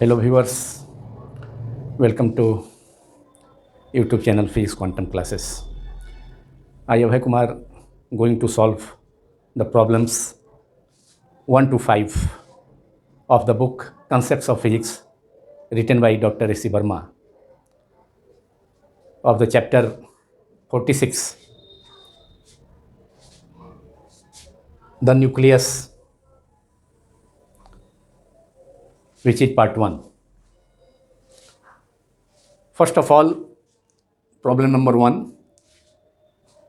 Hello viewers, welcome to YouTube channel Physics Quantum Classes. I Abhay Kumar going to solve the problems 1 to 5 of the book Concepts of Physics written by Dr. S.C. Verma of the chapter 46, The Nucleus, which is part 1. First of all, problem number 1,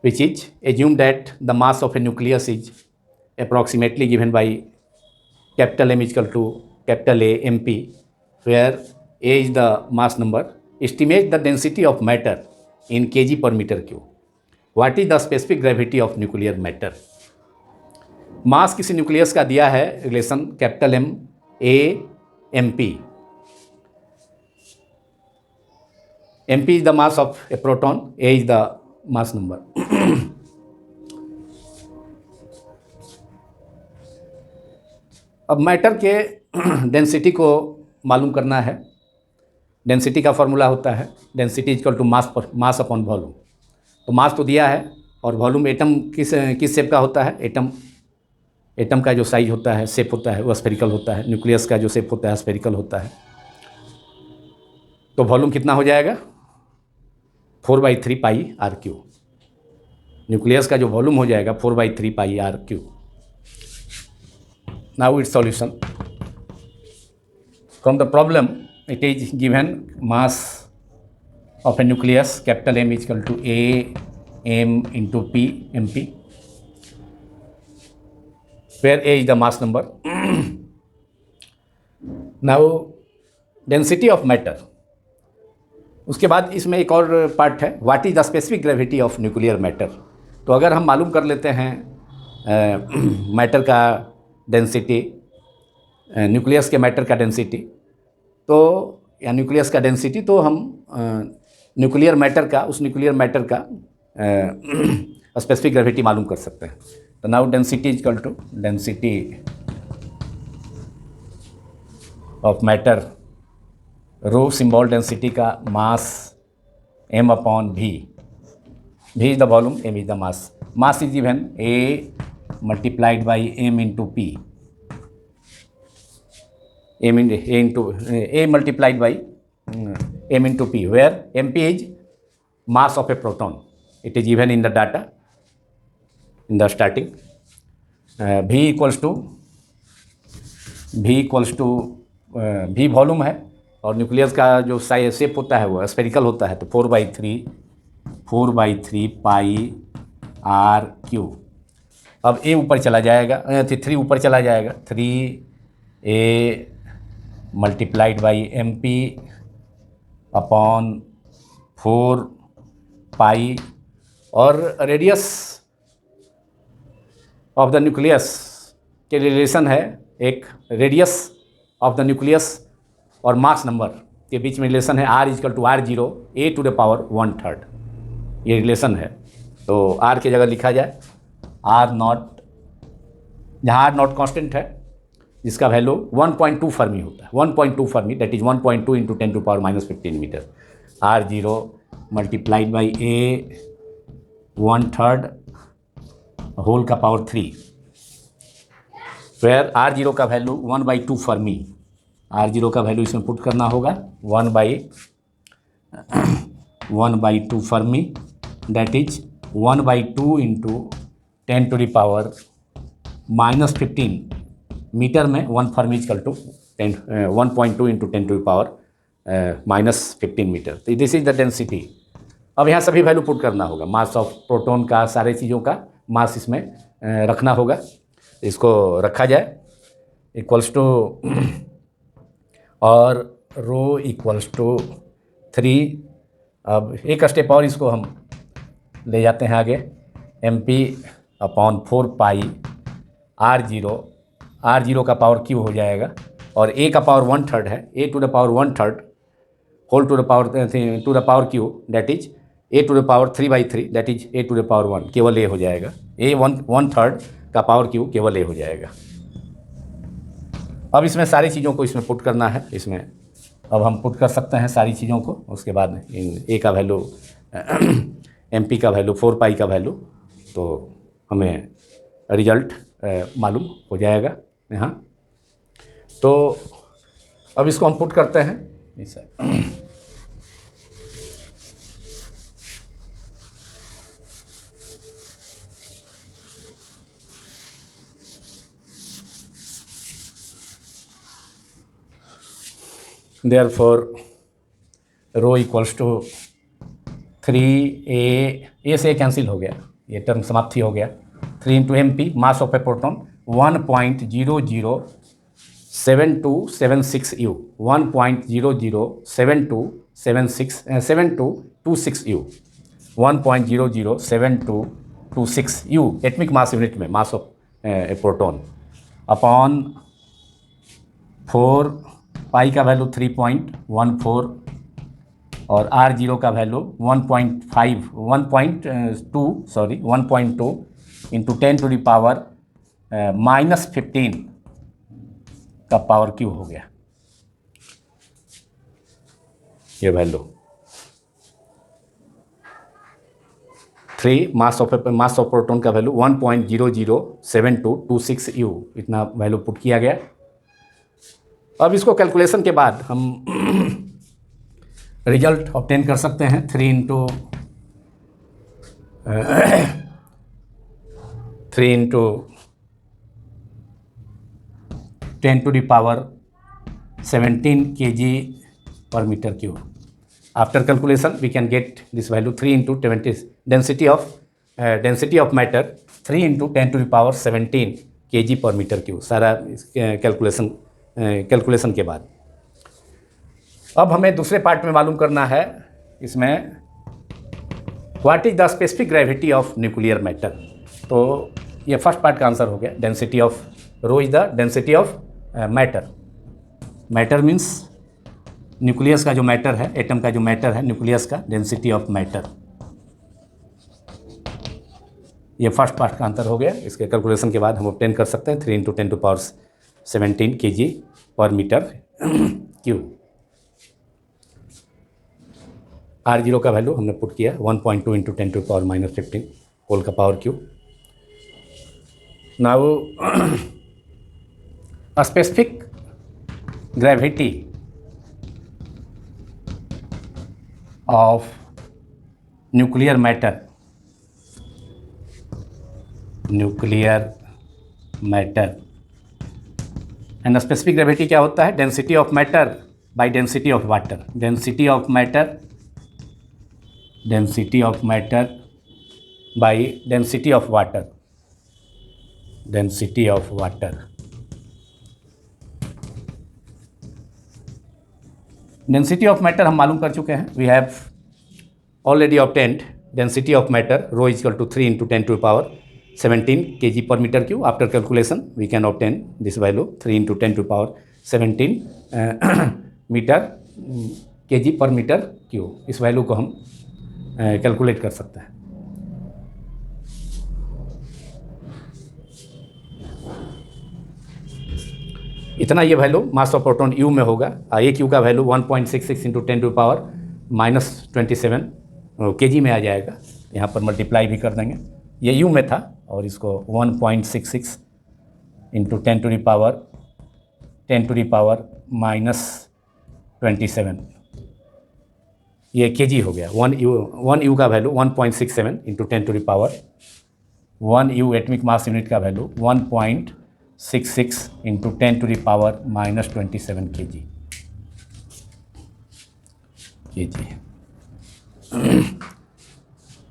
which is assume that the mass of a nucleus is approximately given by capital M is equal to capital A MP, where A is the mass number. Estimate the density of matter in kg per meter cube. What is the specific gravity of nuclear matter? मास किसी nucleus का दिया है relation capital M A MP. MP is the mass of a proton, A is the mass number. अब matter के density को मालूम करना है. डेंसिटी का फॉर्मूला होता है density equal to mass upon volume. तो मास तो दिया है और वॉल्यूम एटम किस शेप का होता है. एटम का जो साइज होता है, शेप होता है, वो स्फेरिकल होता है. न्यूक्लियस का जो शेप होता है स्फेरिकल होता है. तो वॉल्यूम कितना हो जाएगा 4/3 पाई आर क्यू. न्यूक्लियस का जो वॉल्यूम हो जाएगा 4/3 pi R cube. Now it's solution. From the problem it is given mass of a nucleus capital M is equal to A M into P MP, where A is the mass number. Now density of matter. उसके बाद इसमें एक और part है what is the specific gravity of nuclear matter. तो अगर हम मालूम कर लेते हैं मैटर का डेंसिटी, न्यूक्लियस के मैटर का डेंसिटी, तो या न्यूक्लियस का डेंसिटी, तो हम न्यूक्लियर मैटर का स्पेसिफिक ग्रेविटी मालूम कर सकते हैं. तो now density is equal to density of matter, rho symbol density का mass m upon v. v is the volume, m is the mass. Mass is given a multiplied by m into p. A multiplied by m into p, where mp is mass of a proton. It is given in the data in the starting. V equals to v volume है और nucleus का जो size shape होता है वो spherical होता है. तो 4/3 पाई आर क्यू. अब a ऊपर चला जाएगा, 3 ऊपर चला जाएगा. 3a multiplied by m p upon 4 pi, और रेडियस ऑफ द न्यूक्लियस के रिलेशन है. एक रेडियस ऑफ द न्यूक्लियस और मास नंबर के बीच में रिलेशन है r equal to r0 a to the power 1/3. ये रिलेशन है. तो r की जगह लिखा जाए r0, जहाँ r0 कांस्टेंट है, जिसका वैल्यू 1.2 फर्मी होता है. 1.2 fermi, that is 1.2 into 10 to power -15 metre. r0 multiplied by a 1/3 whole का पावर 3, वेयर r0 का वैल्यू 1/2 फर्मी. r0 का वैल्यू इसमें पुट करना होगा 1/2 fermi, that is 1/2 into 10 to the power -15 metre में 1 fermi equal to 1.2 into 10 to the power -15 metre. तो this is the density. अब यहाँ सभी वैल्यू पुट करना होगा. मास ऑफ प्रोटॉन का, सारे चीज़ों का मास इसमें रखना होगा. इसको रखा जाए इक्वल्स टू, और रो इक्वल्स टू 3. अब एक स्टेप और इसको हम ले जाते हैं आगे. MP अपॉन 4 पाई R0 का पावर क्यू हो जाएगा, और a का पावर 1/3 है. a to the power 1/3 whole to the power cube, that is a to the power 3/3, that is a to the power 1. केवल a हो जाएगा. a 1/3 का पावर क्यू केवल a हो जाएगा. अब इसमें सारी चीज़ों को इसमें पुट करना है. इसमें अब हम पुट कर सकते हैं सारी चीज़ों को, उसके बाद ए का वैल्यू एम पी का वैल्यू 4 पाई का वैल्यू, तो हमें रिजल्ट मालूम हो जाएगा यहाँ। तो अब इसको हम पुट करते हैं इस therefore row equals to 3a से कैंसिल हो गया, ये टर्म समाप्ति हो गया। 3 into M P mass of a proton 1.007276 U, 1.007226 U, 1.007226 U atomic mass unit में mass of a proton upon 4 pi का वैल्यू 3.14 और R0 का value 1.2 into 10 to the power -15 का पावर क्यू हो गया ये वैल्यू। 3 मास ऑफ प्रोटॉन का value 1.007226 U इतना वैल्यू पुट किया गया। अब इसको कैलकुलेशन के बाद हम रिजल्ट ऑब्टेन कर सकते हैं। 3 into 10 to the power 17 kg per meter cube. After calculation we can get this value 3 into 20 density of matter 3 into 10 to the power 17 kg per meter cube सारा कैलकुलेशन के बाद। अब हमें दूसरे पार्ट में मालूम करना है इसमें what is the specific gravity of nuclear matter. तो ये फर्स्ट पार्ट का आंसर हो गया, density of rho is the density of matter. Matter means nucleus का जो मैटर है, एटम का जो मैटर है, न्यूक्लियस का डेंसिटी ऑफ मैटर। ये फर्स्ट पार्ट का आंसर हो गया। इसके कैलकुलेशन के बाद हम ऑब्टेन कर सकते हैं 3 into 10 to power 17 kg per metre cube. R0 का वैल्यू हमने पुट किया 1.2 इंटू 10 टू पावर -15 होल का power cube. Now specific gravity of nuclear matter and specific gravity क्या होता है? Density of matter by density of water. Density of matter by density of water. Density of water. Density of matter हम मालूम कर चुके हैं। We have already obtained density of matter rho is equal to 3 into 10 to power 17 kg per meter cube. After calculation we can obtain this value 3 into 10 to power 17 kg per meter cube. इस value को हम calculate कर सकते हैं। इतना ये value mass of proton U में होगा। एक यू का value 1.66 into 10 to power -27 kg में आ जाएगा। यहाँ पर मल्टीप्लाई भी कर देंगे। ये यू में था और इसको 1.66 इंटू 10 टू द पावर -27 ये kg हो गया। 1 यू का value 1.67 into 10 to the power 1 U atomic mass unit का value 1.66 into 10 to the power -27 kg।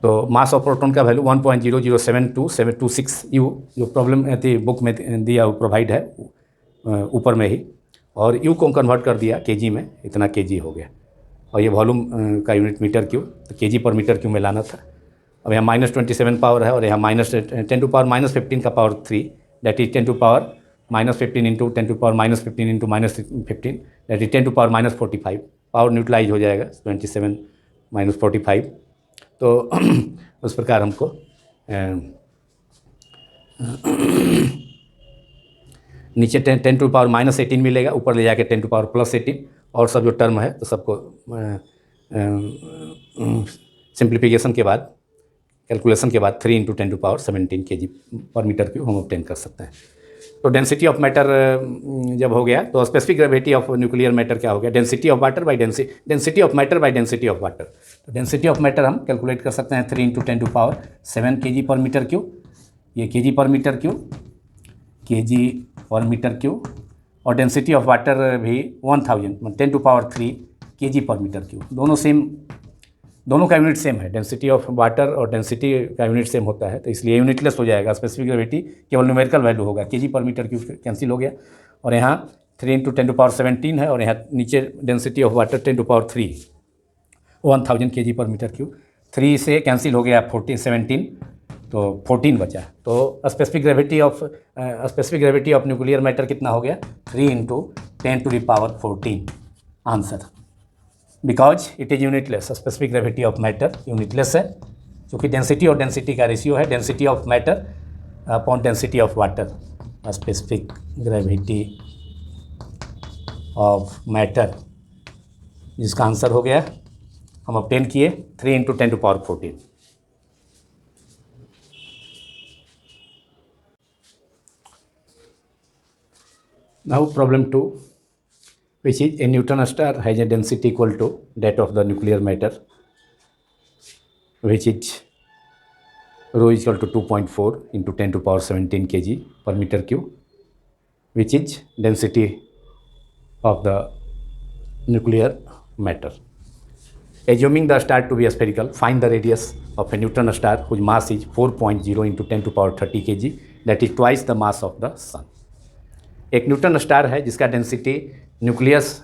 तो मास ऑफ प्रोटॉन का वैल्यू 1.007226 U जो प्रॉब्लम थी बुक में दिया वो प्रोवाइड है ऊपर में ही, और U को कन्वर्ट कर दिया kg में, इतना kg हो गया। और ये वॉल्यूम का यूनिट मीटर क्यूब, तो kg पर मीटर क्यूब में लाना था। अब यहाँ -27 पावर है और यहाँ -10 टू पावर -15 का power 3 that is 10 to power -15 into 10 to power -15 into -15 that is 10 to power -45। Power neutralise हो जाएगा 27 -45। तो उस प्रकार हमको नीचे 10 टू पावर -18 मिलेगा, ऊपर ले जाके 10 टू पावर +18 और सब जो टर्म है तो सबको सिंप्लीफिकेशन के बाद, कैलकुलेशन के बाद 3 × 10⁻17 kg पर मीटर क्यूब हम ऑब्टेन कर सकते हैं। तो डेंसिटी ऑफ मैटर जब हो गया तो specific gravity of nuclear matter क्या हो गया, density of water by density of matter by density of water. तो डेंसिटी ऑफ मैटर हम कैलकुलेट कर सकते हैं 3 × 10⁻7 kg पर मीटर क्यूब, ये kg per metre cube, kg per metre cube, और डेंसिटी ऑफ वाटर भी 1000 10⁻3 kg पर मीटर क्यूब। दोनों का यूनिट सेम है, डेंसिटी ऑफ वाटर और डेंसिटी का यूनिट सेम होता है, तो इसलिए यूनिटलेस हो जाएगा। स्पेसिफिक ग्रेविटी केवल न्यूमेरिकल वैल्यू होगा, kg per metre cube cancel हो गया, और यहाँ 3 × 10⁻17 है, और यहाँ नीचे density of water 10⁻3 1000 kg per metre cube. 3 से कैंसिल हो गया 17, तो 14 बचा। तो specific gravity of nuclear matter कितना हो गया, 3 × 10⁻14 answer, because it is unitless. Specific gravity of matter unitless है, क्योंकि डेंसिटी और डेंसिटी का रेशियो है, density of matter upon density of water. Specific gravity of matter जिसका आंसर हो गया, हम ऑब्टेन किए 3 × 10⁻14। Now problem 2, which is a neutron star has a density equal to that of the nuclear matter, which is rho is equal to 2.4 × 10⁻17 kg per meter cube, which is density of the nuclear matter. Assuming the star to be spherical, find the radius of a neutron star whose mass is 4.0 × 10⁻30 kg, that is twice the mass of the sun. एक neutron star है जिसका density nucleus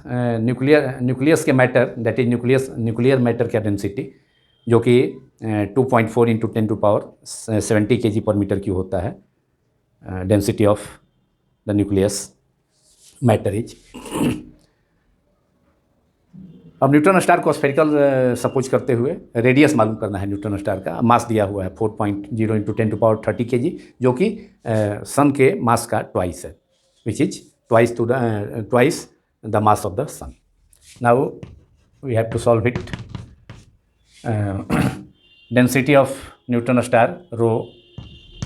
के matter, that is nuclear matter का density जो कि 2.4 × 10⁻70 kg per metre cube होता है, density of the nucleus matter is. अब न्यूट्रॉन स्टार को स्फेरिकल सपोज करते हुए रेडियस मालूम करना है। न्यूट्रॉन स्टार का मास दिया हुआ है 4.0 × 10⁻30 kg, जो कि सन के मास का ट्वाइस है, which is twice the mass of the sun. Now we have to solve it. Density of neutron star, rho,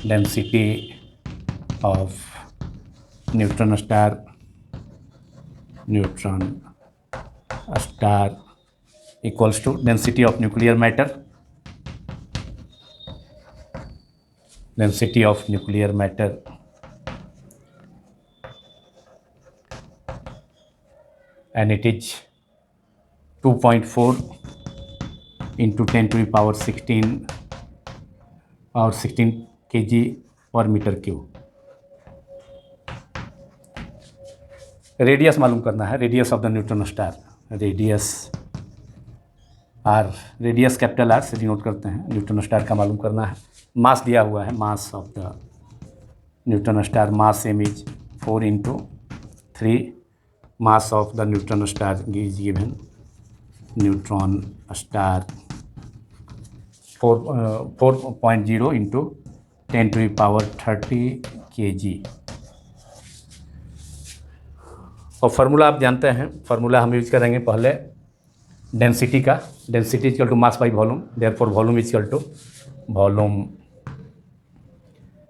density of neutron star equals to density of nuclear matter, and it is 2.4 × 10⁻16 kg per metre cube. Radius मालूम करना है, radius of the neutron star, radius capital R से denote करते हैं। Neutron star का मालूम करना है। मास दिया हुआ है, mass of the neutron star, mass M is 4 × 3, mass of the neutron star is given, neutron star 4.0 × 10⁻30 kg। और फार्मूला आप जानते हैं, फार्मूला हम यूज करेंगे पहले डेंसिटी का, density equal to mass by volume, therefore volume equal to volume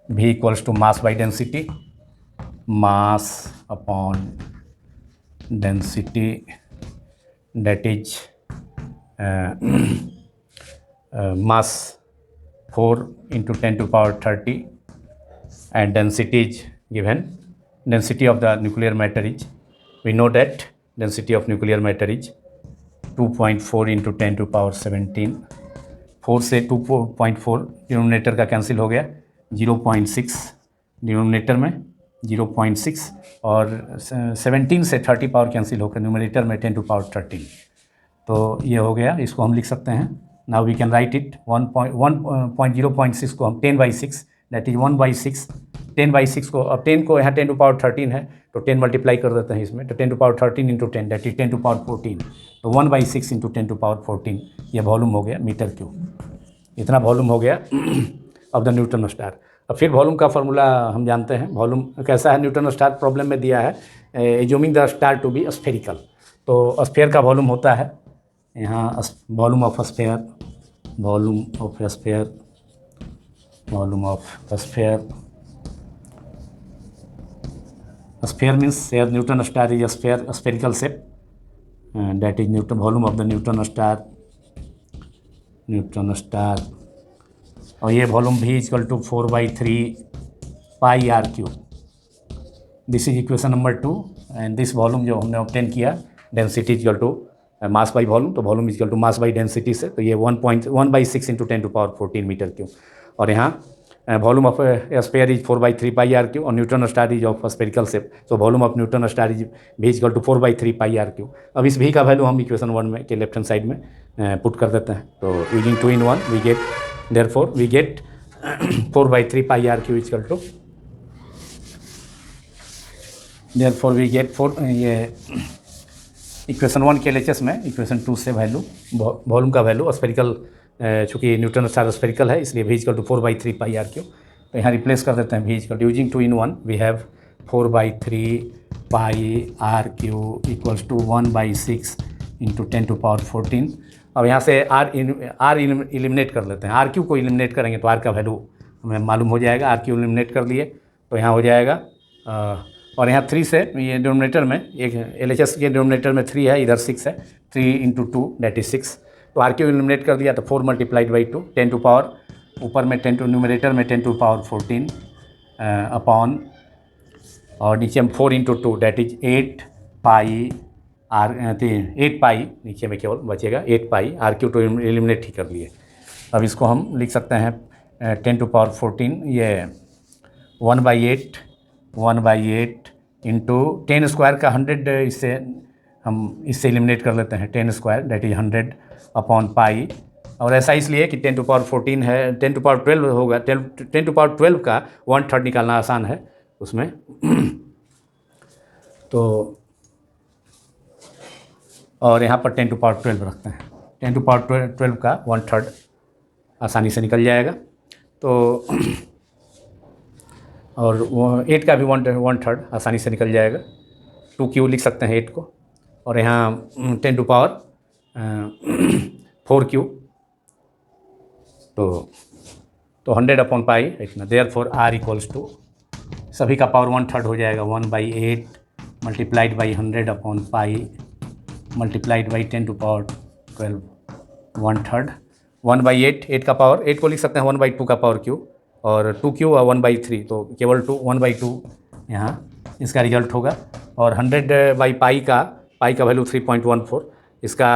V equals to mass by density, mass upon density, that is mass 4 × 10⁻30, and density is given. Density of the nuclear matter is, we know that density of nuclear matter is 2.4 × 10⁻17। 4 से 2.4 denominator का cancel हो गया, 0.6 denominator में 0.6, और 17 से 30 power cancel होकर numerator में 10⁻13, तो ये हो गया। इसको हम लिख सकते हैं, now we can write it 1.0.6 को हम 10/6, दैट इज 1/6, 10/6 को, अब 10 को यहाँ 10⁻13 है तो 10 मल्टीप्लाई कर देते हैं इसमें, तो 10⁻13 × 10 दैट इज 10⁻14, तो 1/6 × 10⁻14 ये वॉल्यूम हो गया मीटर क्यूब। इतना वॉल्यूम हो गया ऑफ द न्यूट्रॉन स्टार। अब फिर वॉल्यूम का फार्मूला हम जानते हैं। वॉल्यूम कैसा है, न्यूट्रॉन स्टार प्रॉब्लम में दिया है assuming the star to be spherical, तो स्फीयर का वॉल्यूम होता है यहाँ volume of sphere, volume of sphere, volume of sphere. Sphere means here neutron star is sphere, spherical shape, that is neutron volume of the neutron star, neutron star. और ये volume v equal to 4/3 pi R cube. This is equation number 2 and this volume जो हमने obtain किया, density equal to mass by volume, तो volume equal to mass by density से, तो ये 1.1/6 into 10⁻14 metre cube. और यहाँ volume of sphere is 4/3 pi R cube और neutron star is of spherical shape, तो volume of neutron star is v equal to 4/3 pi R cube. अब इस v का वैल्यू हम इक्वेशन 1 में के लेफ्ट हैंड साइड में पुट कर देते हैं, तो using 2 in 1 we get, therefore we get 4/3 pi R cube equal to, therefore we get 4, ये इक्वेशन 1 के LHS में इक्वेशन 2 से वैल्यू वॉल्यूम का वैल्यू स्फेरिकल, चूँकि न्यूटन स्टार स्फेरिकल है इसलिए v equal to 4/3 pi R cube. तो यहाँ रिप्लेस कर देते हैं v equal to, using 2 in 1 we have 4/3 pi R cube equals to 1/6 into 10⁻14। अब यहाँ से r इलिमिनेट कर लेते हैं, आर क्यू को इलिमिनेट करेंगे तो r का वैल्यू हमें मालूम हो जाएगा। आर क्यू इलिमिनेट कर लिए तो यहाँ हो जाएगा, और यहाँ 3 से ये डिनोमिनेटर में, एक LHS के डिनोमिनेटर में 3 है, इधर 6 है, 3 इंटू 2 दैट इज 6। तो आर क्यू इलिमिनेट कर दिया तो 4 मल्टीप्लाइड बाई 2, 10 टू पावर ऊपर में 10 टू न्यूमरेटर में 10⁻14 अपॉन, और नीचे में 4 into 2 that is 8 pi R, 8 pi नीचे में केवल बचेगा 8 पाई, आर क्यू तो एलिमिनेट ही कर लिए। अब इसको हम लिख सकते हैं 10⁻14, ये 1/8 इंटू 10 स्क्वायर का 100, इससे हम इससे एलिमिनेट कर लेते हैं 10 square that is 100 upon pi. और ऐसा इसलिए कि 10⁻14 है, 10⁻12 होगा, 10⁻12 का 1/3 निकालना आसान है उसमें तो, और यहाँ पर 10⁻12 रखते हैं, 10⁻12 का 1/3 आसानी से निकल जाएगा। तो और वो 8 का भी 1/3 आसानी से निकल जाएगा, 2Q लिख सकते हैं 8 को, और यहाँ 10⁻4Q, तो 100 अपॉन पाई इतना, देयरफॉर R इक्वल्स टू, सभी का पावर 1/3 हो जाएगा, 1/8 multiplied by 100 upon pi multiplied by 10⁻12 1/3, 1/8, 8 का पावर 8 को लिख सकते हैं 1/2 का पावर Q, और 2Q और 1/3, तो केवल 1/2 यहाँ इसका रिजल्ट होगा। और 100 बाई पाई का वैल्यू 3.14, इसका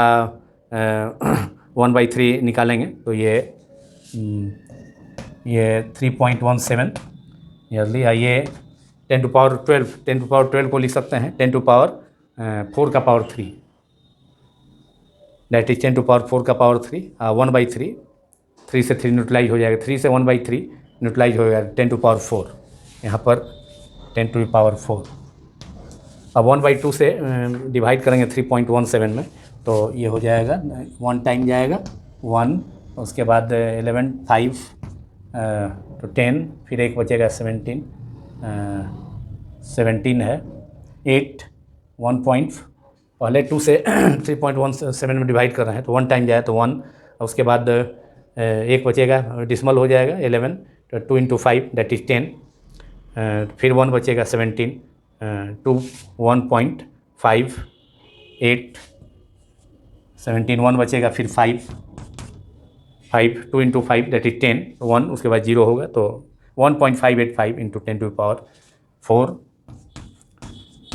1/3 निकालेंगे तो ये 3.17 ईयरली। ये 10⁻12 को लिख सकते हैं 10⁻4 का पावर 3, दैट इज 10⁻4 का पावर 3, 1/3, 3 से 3 न्यूट्रलाइज हो जाएगा, 3 से 1/3 न्यूट्रलाइज हो जाएगा, 10⁻4 यहाँ पर 10⁻4। अब 1/2 से डिवाइड करेंगे 3.17 में, तो ये हो जाएगा 1 टाइम जाएगा 1, उसके बाद 11, 5 तो 10, फिर एक बचेगा 17 है 8, 1 पॉइंट, पहले 2 से 3.17 में डिवाइड कर रहे हैं तो 1 टाइम जाए तो 1, उसके बाद एक बचेगा डिसमल हो जाएगा 11, तो 2 इंटू 5 दैट इज 10, फिर 1 बचेगा 17, 2 1.58 17, 1 बचेगा, फिर 5 2 इंटू 5 दैट इज 10, 1 उसके बाद 0 होगा, तो 1.585 इंटू 10⁻4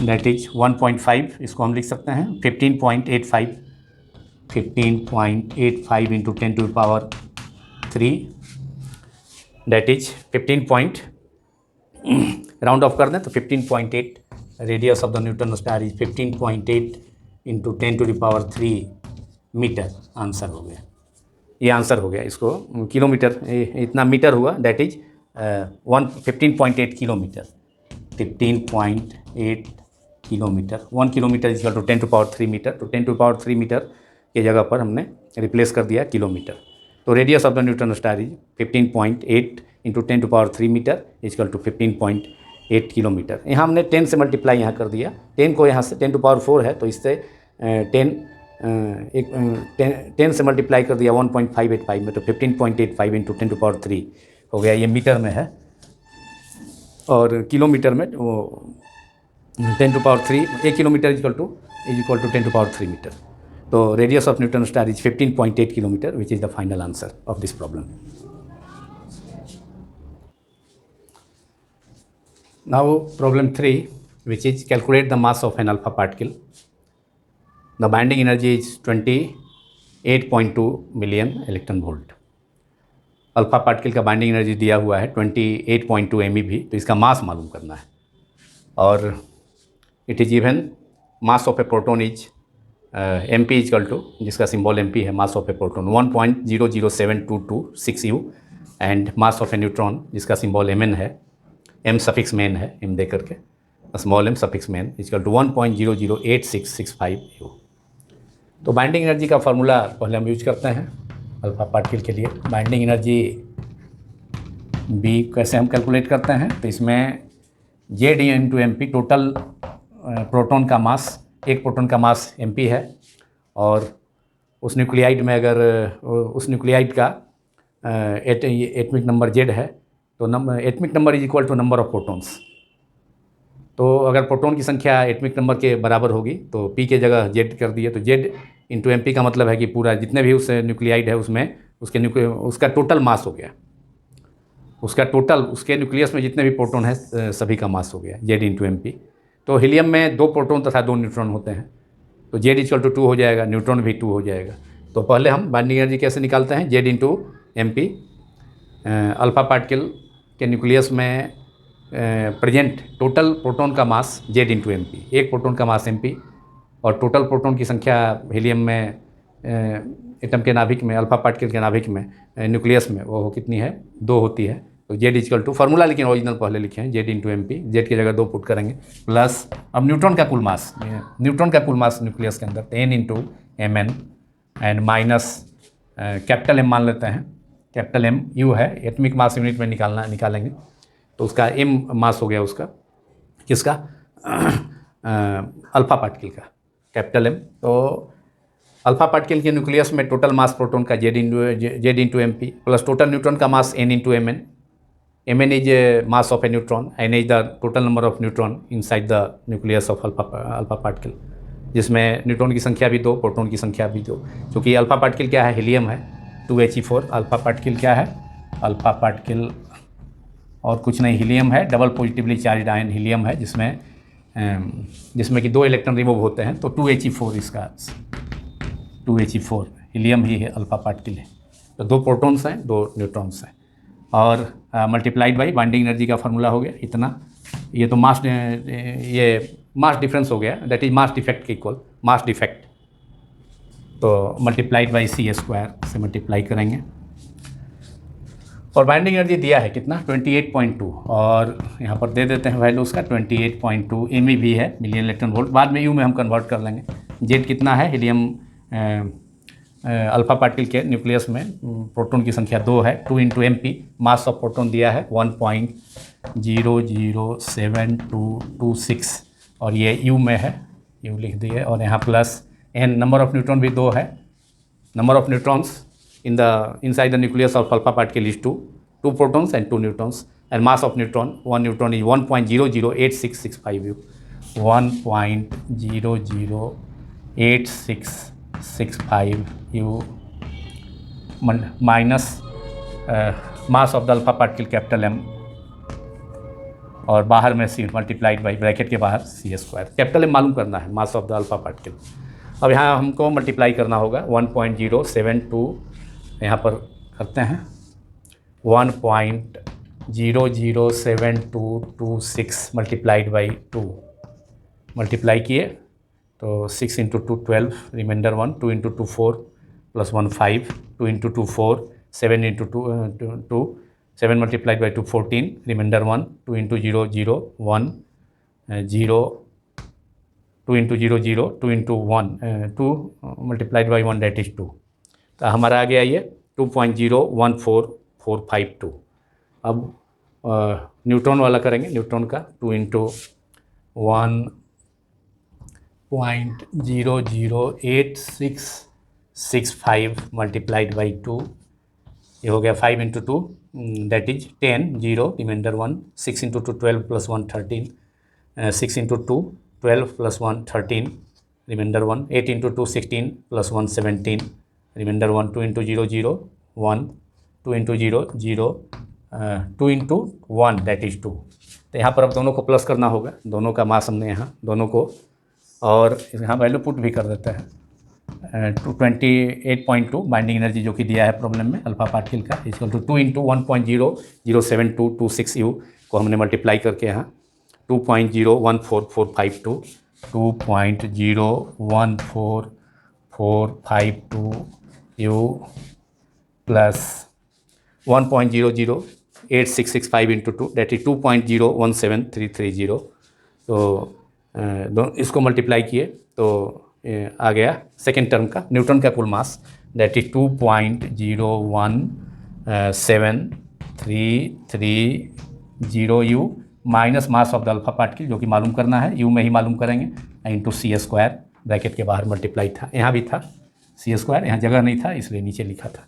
दैट इज 1.5, इसको हम लिख सकते हैं 15.85 into 10⁻3 that is 15 round off कर दें तो 15.8, radius of the neutron star is 15.8 into 10⁻3 metre. Answer हो गया, ये आंसर हो गया। इसको किलोमीटर, इतना मीटर हुआ, that is 15.8 kilometre, 15.8 kilometre. 1 kilometre is equal to 10⁻3 metre, तो 10⁻3 मीटर के जगह पर हमने रिप्लेस कर दिया किलोमीटर। तो radius of the neutron star is 15.8 into 10⁻3 metre equal to 15.8 kilometre. यहाँ हमने 10 से मल्टीप्लाई यहाँ कर दिया, 10 को यहाँ से 10⁻4 है तो इससे 10 10 से मल्टीप्लाई कर दिया 1.585 में, तो 15.85 इंटू 10⁻³ हो गया। ये मीटर में है, और किलोमीटर में वो 10⁻³, 1 kilometre is equal to 10⁻³ metre. तो radius of neutron star is 15.8 kilometre, which is the final answer of this problem. Now problem 3, which is calculate the mass of an alpha particle. The binding energy is 28.2 million electron volt. Alpha particle का binding energy दिया हुआ है 28.2 MeV, तो इसका मास मालूम करना है। और it is even mass of a proton is MP equal to, जिसका सिंबल MP है, mass of a proton 1.00722 U, and mass of a neutron जिसका सिंबल Mn है, M सफिक्स मेन है, M दे करके small m suffix N equal to 1.008665 U। तो binding energy का formula पहले हम यूज करते हैं अल्फा पार्टिकल के लिए। बाइंडिंग एनर्जी B कैसे हम कैलकुलेट करते हैं, तो इसमें Z into MP, total proton का मास, एक प्रोटॉन का मास MP है, और उस न्यूक्लियाइड में अगर उस न्यूक्लियाइड का एटमिक नंबर Z है, तो atomic number is equal to number of protons. तो अगर प्रोटॉन की संख्या एटमिक नंबर के बराबर होगी तो P के जगह Z कर दिए, तो Z इंटू MP का मतलब है कि पूरा जितने भी उस न्यूक्लियाइड है उसमें उसका टोटल मास हो गया, उसका टोटल, उसके न्यूक्लियस में जितने भी प्रोटॉन है सभी का मास हो गया Z इंटू MP। तो हीलियम में 2 प्रोटॉन तथा 2 न्यूट्रॉन होते हैं, तो Z इक्वल टू 2 हो जाएगा, न्यूट्रॉन भी 2 हो जाएगा। तो पहले हम बाइंडिंग एनर्जी कैसे निकालते हैं, Z into MP। Alpha particle के न्यूक्लियस में प्रेजेंट टोटल प्रोटॉन का मास Z इंटू MP, एक प्रोटॉन का मास MP, और टोटल प्रोटॉन की संख्या हीलियम में एटम के नाभिक में, अल्फा पार्टिकल के नाभिक में, न्यूक्लियस में वो कितनी है, 2 होती है। तो Z इक्वल टू, फार्मूला लेकिन ओरिजिनल पहले लिखे हैं, Z इंटू MP, Z की जगह 2 पुट करेंगे, प्लस अब न्यूट्रॉन का कुल मास, न्यूक्लियस के अंदर N into Mn, and minus capital M मान लेते हैं, कैपिटल M U है, एटमिक मास यूनिट में निकालेंगे, तो उसका M मास हो गया, उसका किसका, अल्फा पार्टिकल का, कैपिटल M। तो अल्फा पार्टिकल के न्यूक्लियस में टोटल मास प्रोटॉन का Z into MP, plus total neutron का मास N into Mn। Mn is mass of a neutron, N is the total number of neutron inside the nucleus of alpha particle, जिसमें neutron की संख्या भी 2, proton की संख्या भी 2। क्योंकि अल्फा पार्टिकल क्या है, हीलियम है, 2He4। अल्फा पार्टिकल क्या है, अल्फा पार्टिकल और कुछ नहीं, हीलियम है, double positively charge ion helium है, जिसमें कि 2 इलेक्ट्रॉन रिमूव होते हैं, तो 2He4 इसका 2He4 हीलियम ही है, अल्फा पार्टिकल है। तो 2 प्रोटॉन्स हैं, 2 न्यूट्रॉन्स हैं, और मल्टीप्लाइड बाई बाइंडिंग एनर्जी का फार्मूला हो गया इतना। ये तो मास डिफरेंस हो गया, दैट इज मास डिफेक्ट के इक्वल, मास डिफेक्ट। तो मल्टीप्लाइड बाई C² से मल्टीप्लाई करेंगे, और बाइंडिंग एनर्जी दिया है कितना, 28.2, और यहाँ पर दे देते हैं वैल्यू उसका 28.2 MeV है, मिलियन इलेक्ट्रॉन वोल्ट। बाद में U में हम कन्वर्ट कर लेंगे। Z कितना है, हीलियम अल्फा पार्टिकल के न्यूक्लियस में प्रोटॉन की संख्या 2 है, 2 into MP, mass of proton दिया है 1.0072226, और ये U में है, U लिख दिए, और यहाँ plus N, number of neutron भी 2 है, number of neutrons inside the nucleus of alpha particle is 2 protons and 2 neutrons, and mass of one neutron is 1.008665 U, 1.008665 U minus mass of the alpha particle capital M, और बाहर में C multiplied by bracket के बाहर C²। Capital M मालूम करना है, mass of the alpha particle. अब यहाँ हमको मल्टीप्लाई करना होगा 1.072, यहाँ पर करते हैं 1.0072226 मल्टीप्लाइड बाई 2, मल्टीप्लाई किए तो 6 into 2 12, remainder 1, 2 into 2 4, plus 1 5, 2 into 2 4, 7 into 2 7 multiplied by 2 14, remainder 1, 2 into 0 0 1 0, 2 into 0 0, 2 into 1 2 multiplied by 1, that is 2। तो हमारा आ गया ये 2.014452। अब न्यूट्रॉन वाला करेंगे, न्यूट्रॉन का 2 इंटू 1 0.008665 मल्टीप्लाइड बाई 2, ये हो गया 5 into 2 that is 10, 0 remainder 1, 6 into 2 12 plus 1 13, 6 into 2 12 plus 1 13 remainder 1, 8 into 2 16 plus 1 17 remainder 1, 2 into 0 0 1, 2 into 0 0, 2 into 1 that is 2। तो यहाँ पर अब दोनों को प्लस करना होगा, दोनों का मास हमने यहाँ दोनों को, और यहाँ वैल्यू पुट भी कर देता है 28.2 बाइंडिंग एनर्जी जो कि दिया है प्रॉब्लम में अल्फा पार्टिकल का, इक्वल टू 2 इंटू 1.0072226 यू को हमने मल्टीप्लाई करके यहाँ 2.014452 2.0144452 U plus 1.008665 into 2 that is 2.017330। तो इसको मल्टीप्लाई किए तो आ गया सेकेंड टर्म का न्यूटन का कुल mass that is 2.0173330 you minus mass of the alpha particle जो कि मालूम करना है, यू में ही मालूम करेंगे, इंटू सी स्क्वायर ब्रैकेट के बाहर मल्टीप्लाई था, यहाँ भी था सी स्क्वायर, यहाँ जगह नहीं था इसलिए नीचे लिखा था।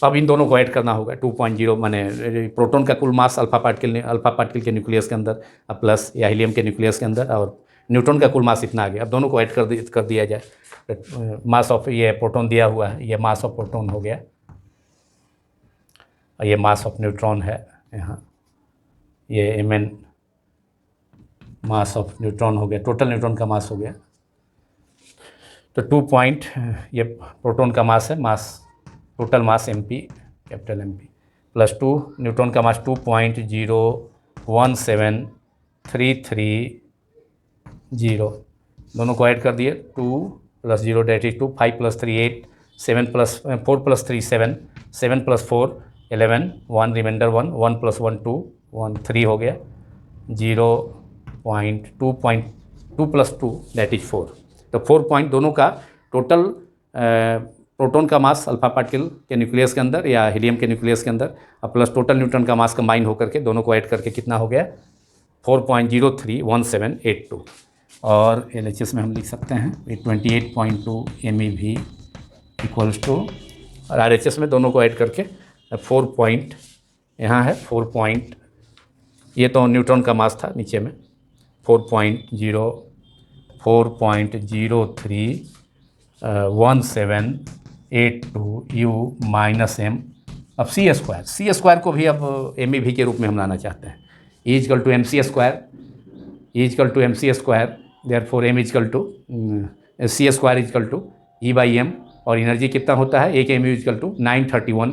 अब इन दोनों को ऐड करना होगा 2.0 माने प्रोटॉन का कुल मास अल्फा पार्टिकल के न्यूक्लियस के अंदर प्लस या हीलियम के न्यूक्लियस के अंदर, और न्यूट्रॉन का कुल मास इतना आ गया। अब दोनों को ऐड कर दिया जाए, मास ऑफ ये प्रोटॉन दिया हुआ है, ये मास ऑफ प्रोटॉन हो गया और ये मास ऑफ न्यूट्रॉन है यहाँ, ये mn मास ऑफ न्यूट्रॉन हो गया, टोटल न्यूट्रॉन का मास हो गया। तो 2 ये प्रोटॉन का मास है, mass total mass mp capital MP plus 2 neutron का मास 2.0173330, दोनों को ऐड कर दिए 2 plus 0 that is 2, 5 plus 3 8, 7 plus 4 plus 3 7, 7 plus 4 11, 1 remainder 1, 1 plus 1 2, 1 3 हो गया, 0.2 प्लस 2 दैट इज 4। तो 4 पॉइंट दोनों का टोटल प्रोटॉन का मास अल्फा पार्टिकल के न्यूक्लियस के अंदर या हीलियम के न्यूक्लियस के अंदर और प्लस टोटल न्यूट्रॉन का मास कंबाइन होकर के दोनों को ऐड करके कितना हो गया 4.031782, और LHS में हम लिख सकते हैं 28.2 MeV इक्वल्स टू, और RHS में दोनों को ऐड करके 4 पॉइंट यहाँ है 4 पॉइंट, ये तो न्यूट्रॉन का मास था नीचे में 4.1782 यू माइनस m। अब सी स्क्वायर को भी अब MEV के रूप में हम लाना चाहते हैं, E equal to MC square, therefore M equal to C square equal to E by M, और एनर्जी कितना होता है एक MeV equal to 931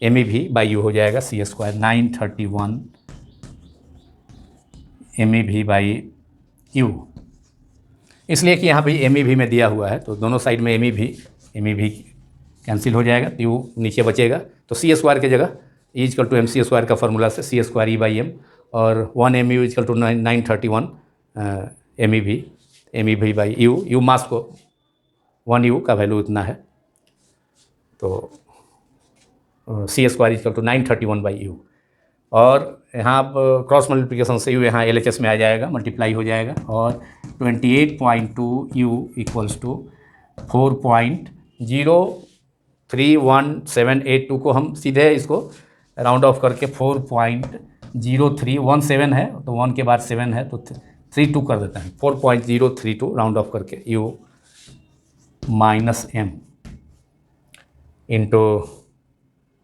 MEV by U हो जाएगा, C square 931 MEV by U, इसलिए कि यहाँ भी MEV में दिया हुआ है तो दोनों साइड में MEV कैंसिल हो जाएगा, तो यू नीचे बचेगा, तो C स्क्वायर की जगह E equal to MC square का फार्मूला से C square E by M, और 1 MeV equal to 931 MEV by U mass को 1 U का वैल्यू इतना है, तो C square equal to 931 by U, और यहाँ आप क्रॉस मल्टीप्लिकेशन से यू यहाँ LHS में आ जाएगा, मल्टीप्लाई हो जाएगा, और 28.2 यू इक्वल्स टू 4.03172 को हम सीधे इसको राउंड ऑफ करके 4.0317 है तो 1 के बाद 7 है तो 32 कर देते हैं, 4.032 राउंड ऑफ करके यू माइनस m इंटू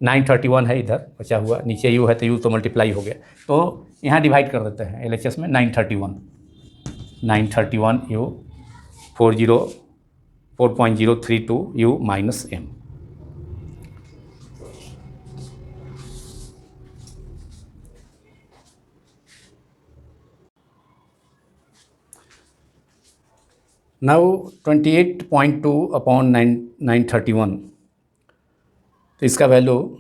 931 है इधर बचा हुआ, नीचे यू है तो यू तो मल्टीप्लाई हो गया, तो यहाँ डिवाइड कर देते हैं LHS में 931 you 4.032 you minus m। Now 28.2 upon 931, तो इसका वैल्यू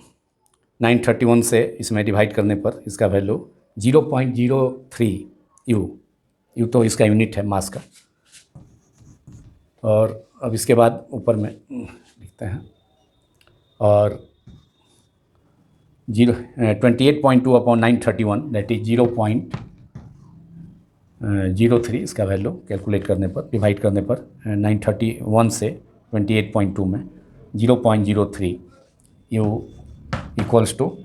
931 से इसमें डिवाइड करने पर इसका वैल्यू 0.03 यू तो इसका यूनिट है मास का, और अब इसके बाद ऊपर में लिखते हैं, और 28.2 अपॉन 931 दैट इज 0.03 इसका वैल्यू कैलकुलेट करने पर, डिवाइड करने पर 931 से 28.2 में 0.03 यू इक्वल्स टू,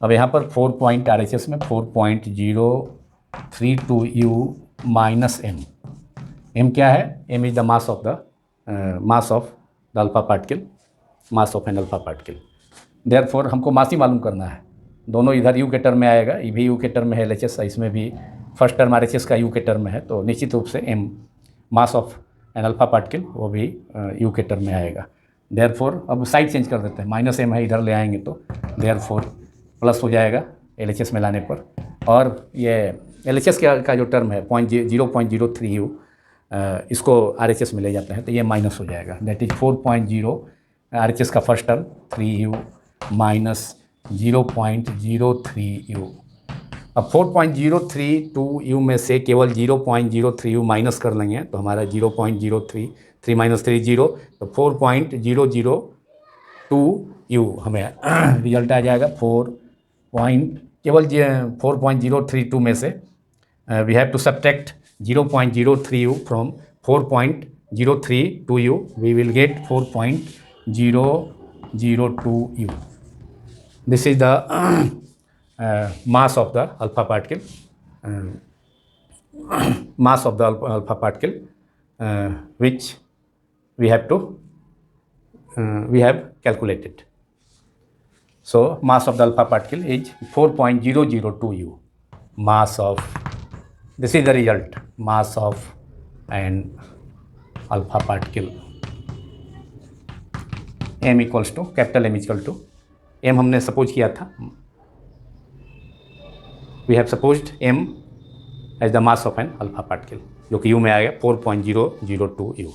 अब यहाँ पर 4 पॉइंट RHS में 4.032 यू माइनस एम। एम क्या है? M is the mass of the alpha particle, mass of an alpha particle. Therefore हमको मास ही मालूम करना है। दोनों इधर यू के टर्म में आएगा, ये भी यू के टर्म में है LHS, इसमें भी फर्स्ट टर्म RHS का यू के टर्म में है, तो निश्चित रूप से M mass of an alpha particle वो भी यू के टर्म में आएगा। देयरफॉर अब साइड चेंज कर देते हैं, माइनस एम है इधर ले आएंगे तो देयरफॉर प्लस हो जाएगा LHS में लाने पर, और ये LHS का जो टर्म है 0.03 यू इसको RHS में ले जाते हैं तो ये माइनस हो जाएगा। दैट इज 4.0 RHS का first term 3 you minus 0.03 you. अब 4.032 यू में से केवल 0.03 यू माइनस कर लेंगे तो हमारा 0.03, 3 माइनस 3 0, तो 4.002 यू हमें रिजल्ट आ जाएगा। केवल 4.032 में से we have to subtract 0.03 U from 4.032 U, we will get 4.002 U. This is the mass of the alpha particle, mass of the alpha particle which we have calculated. So mass of the alpha particle is 4.002 u. Mass of, this is the result, mass of an alpha particle. M equals to, capital M equal to, M हमने suppose किया था, we have supposed M as the mass of an alpha particle, जो कि U में आएगा 4.002 U,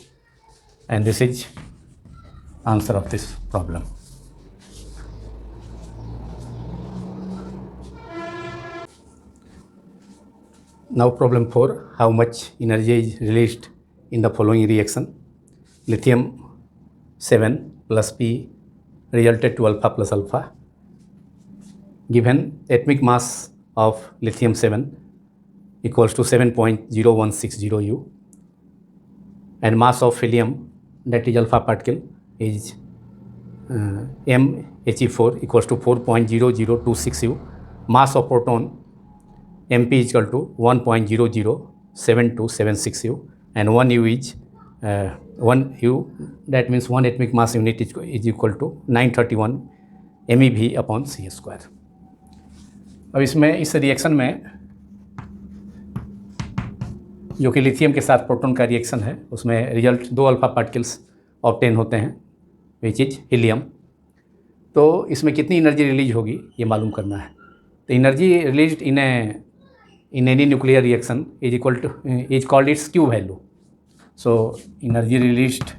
and this is answer of this problem. Now problem 4, how much energy is released in the following reaction. Lithium 7 प्लस P resulted to alpha plus alpha. Given atomic mass of lithium 7 equals to 7.0160 U, and mass of helium, that is alpha particle, is MHE4 equals to 4.0026 U. Mass of proton MP is equal to 1.007276 U, and 1 U is 1 U, that means 1 atomic mass unit is equal to 931 MeV upon C square. अब इसमें इस reaction में जो कि lithium के साथ proton का reaction है, उसमें रिजल्ट 2 अल्फा पार्टिकल्स ऑब्टेन होते हैं विच इज हीलियम। तो इसमें कितनी एनर्जी रिलीज होगी ये मालूम करना है। तो energy released in any nuclear reaction is equal to, is called its Q value. So energy released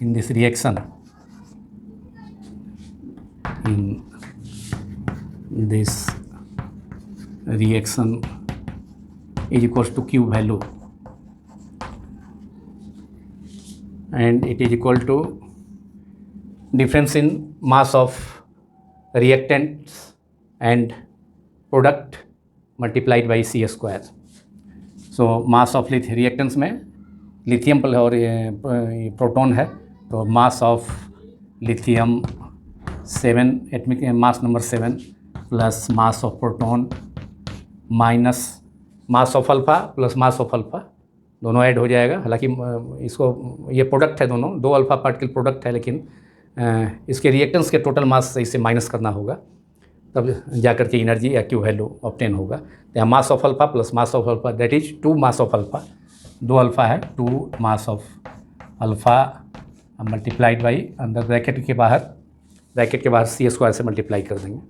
in this reaction, is equals to Q value, and it is equal to difference in mass of reactants and product multiplied by C square. So mass of reactants में lithium और proton है, तो mass of lithium 7 atomic mass number 7 plus mass of proton minus mass of alpha plus mass of alpha, दोनों add हो जाएगा। हालांकि इसको ये प्रोडक्ट है, दोनों 2 अल्फ़ा पार्टिकल प्रोडक्ट है, लेकिन इसके रिएक्टेंट्स के टोटल मास से इसे माइनस करना होगा, तब जाकर के एनर्जी या Q वैल्यू ऑब्टेन होगा। तो यहाँ मास of alpha plus mass of alpha, that is 2 mass of alpha, 2 alpha है, 2 मास ऑफ अल्फ़ा मल्टीप्लाइड बाई, अंदर ब्रैकेट के बाहर C स्क्वायर से मल्टीप्लाई कर देंगे,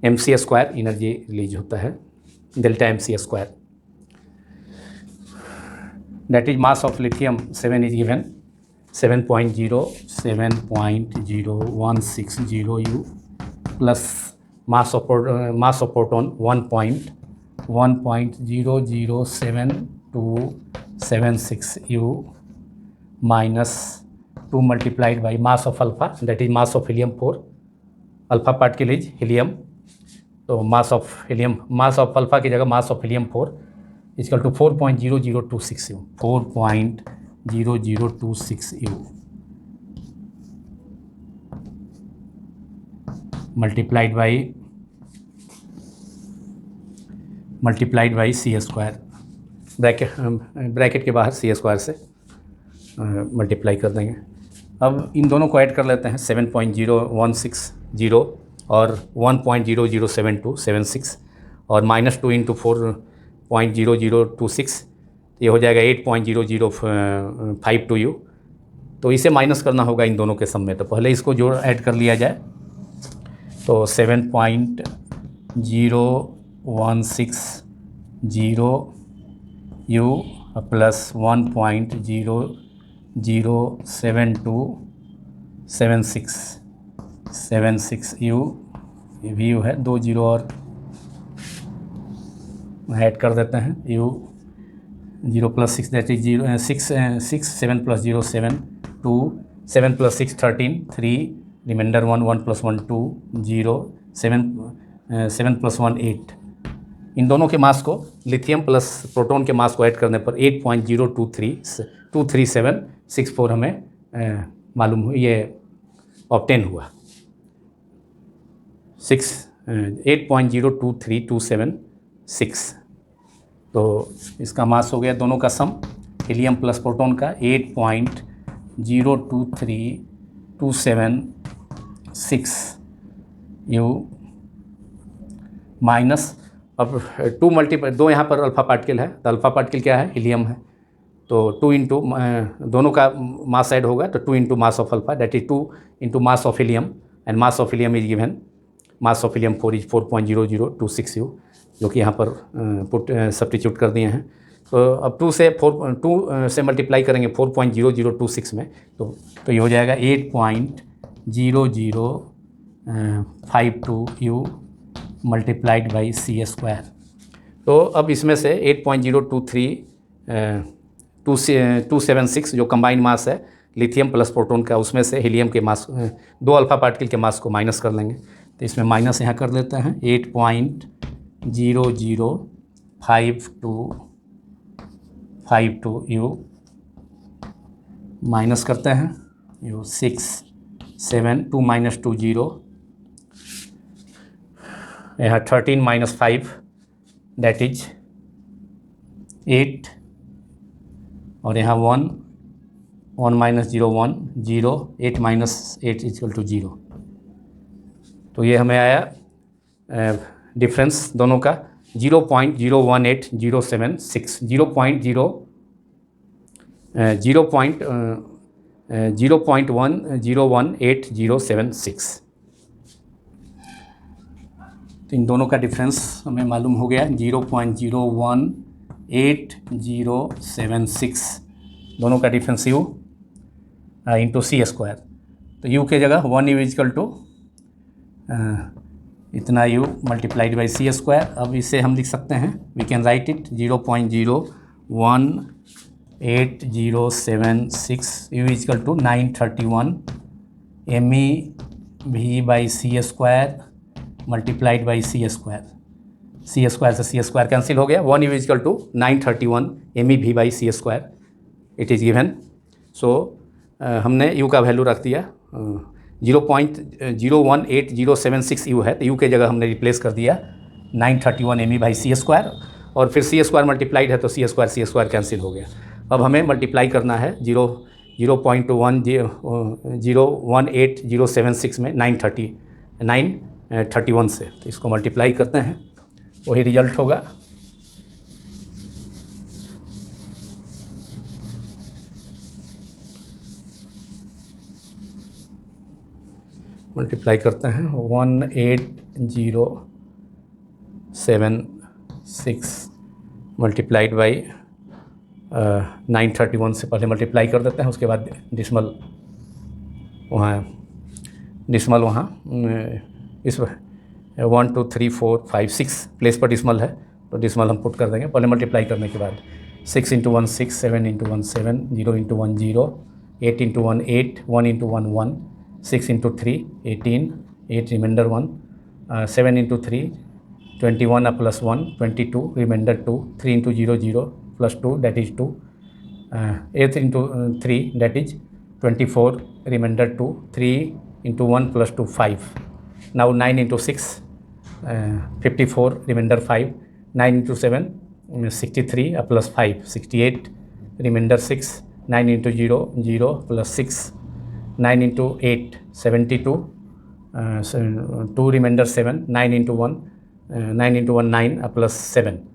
MC स्क्वायर एनर्जी रिलीज होता है, delta MC square. That is mass of lithium 7 is given 7.016 U plus mass of proton 1.007276 U minus 2 multiplied by mass of alpha, that is mass of helium 4, alpha particle is helium, तो mass of helium, mass of alpha की जगह mass of helium 4 equal to 4.0026 U, 4.0026 U multiplied by C square, bracket के बाहर C square से multiply कर देंगे। अब इन दोनों को ऐड कर लेते हैं, 7.0160 और 1.007276 और -2 इंटू 4.0026, ये हो जाएगा 8.0052 U। तो इसे माइनस करना होगा इन दोनों के सम में, तो पहले इसको जोड़ ऐड कर लिया जाए। तो 7.0160 U प्लस 1.007276 U, ये भी U है, 2 जीरो और ऐड कर देते हैं। U 0 + 6 that is 0 6 7 + 0 7 2 7 + 6 13 3 reminder 1 1 + 1 2 0 7 + 1 8। इन दोनों के मास को, लिथियम प्लस प्रोटॉन के मास को ऐड करने पर 8.023764 हमें मालूम हुआ, ये ऑब्टेन हुआ 8.023276। तो इसका मास हो गया दोनों का सम, हीलियम प्लस प्रोटॉन का 8.023276 U माइनस, अब 2 यहाँ पर अल्फ़ा पार्टिकल है, तो अल्फ़ा पार्टिकल क्या है, हीलियम है, तो 2 इंटू दोनों का मास ऐड होगा, तो 2 into mass of alpha that is 2 into mass of helium, and mass of helium is given, mass of helium 4 is 4.0026 U, जो कि यहाँ पर पुट सब्स्टिट्यूट कर दिए हैं। तो अब 2 से मल्टीप्लाई करेंगे 4.0026 में, तो ये हो जाएगा 8.0052 U multiplied by C square. तो अब इसमें से 8.023276 जो कंबाइंड मास है लिथियम प्लस प्रोटॉन का, उसमें से हीलियम के मास, 2 अल्फ़ा पार्टिकल के मास को माइनस कर लेंगे। तो इसमें माइनस यहाँ कर देते हैं, 8.0052 U माइनस करते हैं, U 6 7 2 - 2 0, यहाँ 13 - 5 दैट इज 8, और यहाँ 1 1 - 0 1 0 8 - 8 = 0। तो ये हमें आया डिफरेंस दोनों का 0.018076, 0.1018076। तो इन दोनों का डिफरेंस हमें मालूम हो गया 0.018076, दोनों का difference U into C square. तो U के जगह 1 U इक्वल टू इतना U multiplied by C square. अब इसे हम लिख सकते हैं, we can write it 0.01876 U equal to 931 MEV by C square multiplied by C square. C square से सी स्क्वायर कैंसिल हो गया, 1 U equal to 931 MEV by C square it is given. So हमने U का value रख दिया 0.018076 U है, तो U के जगह हमने रिप्लेस कर दिया 931 ME बाई सी स्क्वायर, और फिर सी स्क्वायर मल्टीप्लाइड है तो सी स्क्वायर कैंसिल हो गया। अब हमें मल्टीप्लाई करना है 0.01876 में 931 से, तो इसको मल्टीप्लाई करते हैं, वही रिजल्ट होगा। मल्टीप्लाई करते हैं 18076 मल्टीप्लाइड बाई 931 से पहले मल्टीप्लाई कर देते हैं, उसके बाद डिसमल वहाँ इस 1 2 3 4 5 6 प्लेस पर डिसमल है, तो डिसमल हम पुट कर देंगे पहले मल्टीप्लाई करने के बाद। 6 × 1 6, 7 × 1 7, 0 × 1 0, 8 × 1 8, 1 × 1 1, 6 × 3 18, 8 reminder 1, 7 × 3 21 plus 1, 22, remainder 2, 3 into 0, 0, plus 2, that is 2, 8 into 3, that is 24, remainder 2, 3 into 1 plus 2, 5. Now 9 into 6, 54, remainder 5, 9 into 7, 63, plus 5, 68, remainder 6, 9 into 0, 0, plus 6, 9 into 8, 72, 2 remainder 7, 9 into 1, 9 into 1, 9, plus 7,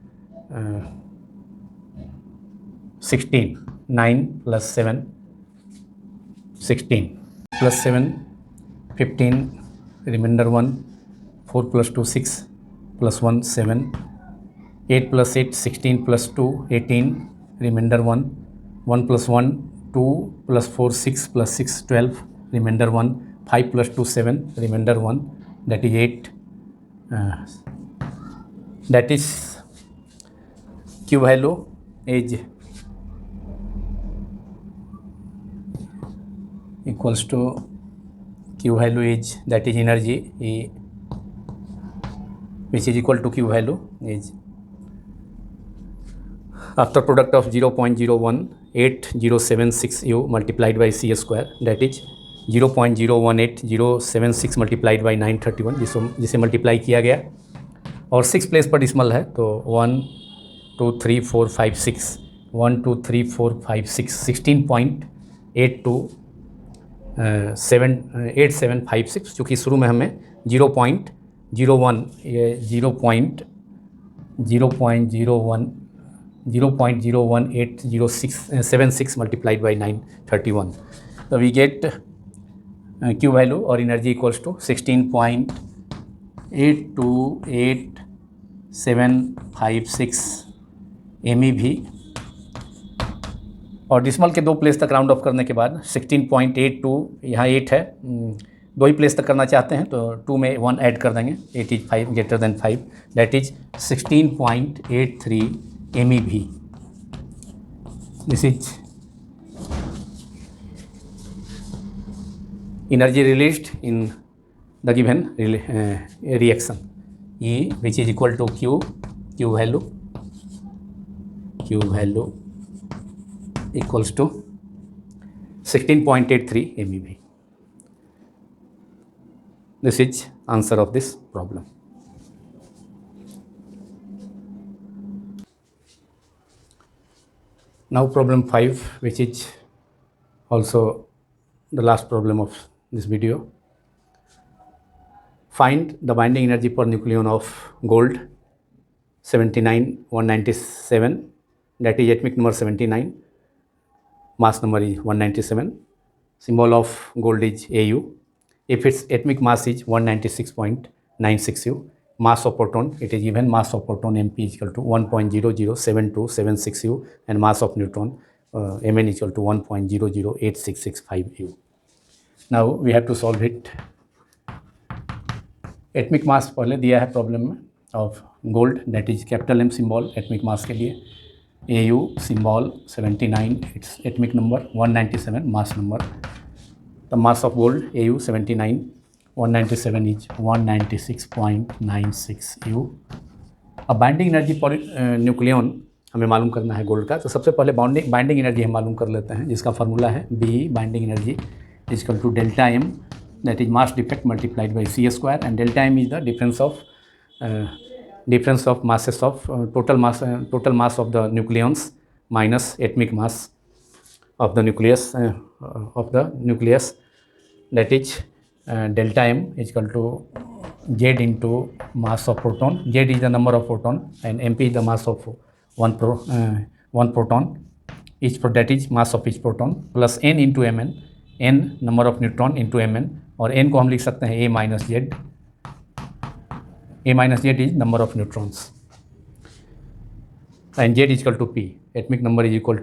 16, 9 plus 7, 16, plus 7, 15, remainder 1, 4 plus 2, 6, plus 1, 7, 8 plus 8, 16 plus 2, 18, remainder 1, 1 plus 1, 2 plus 4, 6 plus 6, 12, remainder 1, 5 plus 2, 7, remainder 1, that is 8. That is Q value is equals to Q value is, that is energy E, which is equal to Q value is after product of 0.018076 U multiplied by C square, that is 0.018076 multiplied by 931, जिसे multiply किया गया और 6 place पर decimal है, तो 1 2 3 4 5 6 1 2 3 4 5 6 16.8756, चूँकि शुरू में हमें 0.0180676 multiplied by 931. So we get Q value or energy equals to 16.828756 MeV, और डिसिमल के 2 प्लेस तक राउंड ऑफ करने के बाद 16.82, यहाँ 8 है, 2 ही प्लेस तक करना चाहते हैं तो 2 में 1 ऐड कर देंगे, 8 is 5 greater than 5, that is 16.83 MeV. This is energy released in the given reaction E, which is equal to Q value equals to 16.83 MeV. This is answer of this problem. Now problem 5, which is also the last problem of this video. Find the binding energy per nucleon of gold 79,197, that is atomic number 79, mass number is 197, symbol of gold is Au. If its atomic mass is 196.96 U, mass of proton, it is given mass of proton Mp is equal to 1.007276 U and mass of neutron Mn is equal to 1.008665 U. Now we have to solve it. Atomic mass पहले दिया है problem में of gold, that is capital M symbol atomic mass के लिए, Au symbol 79, it's atomic number 197, mass number, the mass of gold Au 79, 197 is 196.96 U. अब binding energy per nucleon हमें मालूम करना है गोल्ड का, तो सबसे पहले बाइंडिंग एनर्जी हम मालूम कर लेते हैं, जिसका फार्मूला है B binding energy is equal to delta M, that is mass defect multiplied by C square, and delta M is the difference of masses of total mass of the nucleons minus atomic mass of the nucleus that is delta M is equal to Z into mass of proton. Z is the number of proton and MP is the mass of one proton, that is mass of each proton, plus N into Mn, N number of neutron into Mn, और n को हम लिख सकते हैं a minus Z is number of neutrons and Z is equal to P, atomic number is equal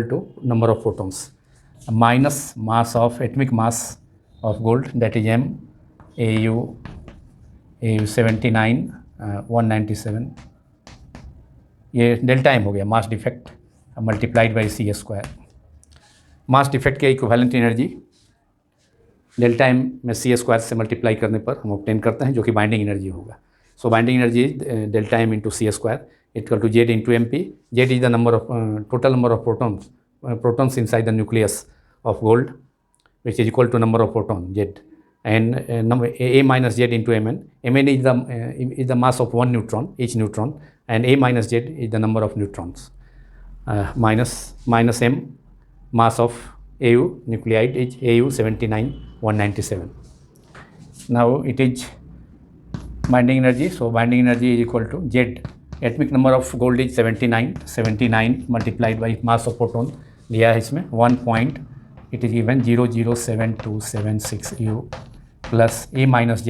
to number of photons minus mass of atomic mass of gold that is M Au 79 197, ये delta M हो गया mass defect multiplied by C square. Mass defect के equivalent energy delta M में C square से multiply करने पर हम obtain करते हैं, जो कि बाइंडिंग एनर्जी होगा. So binding energy delta M into C square equal to Z into M P. Z is the number of total number of protons inside the nucleus of gold, which is equal to number of proton z, and number a minus z into mn. Mn is the mass of one neutron, each neutron, and a minus z is the number of neutrons. Minus m mass of Au nuclide is Au 79,197. Now it is binding energy. So binding energy is equal to Z. Atomic number of gold is 79 multiplied by mass of proton दिया है इसमें 1 point, it is given 0.07276 U plus A minus Z.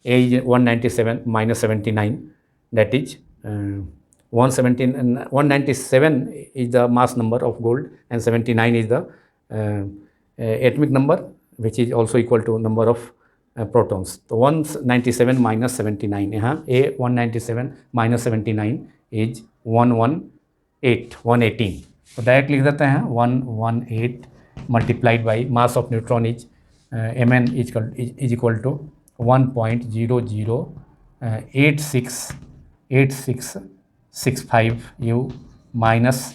A is 197 minus 79, that is 197 is the mass number of gold and 79 is the atomic number, which is also equal to number of protons. तो 197 minus 79, यहाँ A 197 minus 79 is 118. तो direct लिख देते हैं 118 multiplied by mass of neutron is Mn is equal to 1.008665 U minus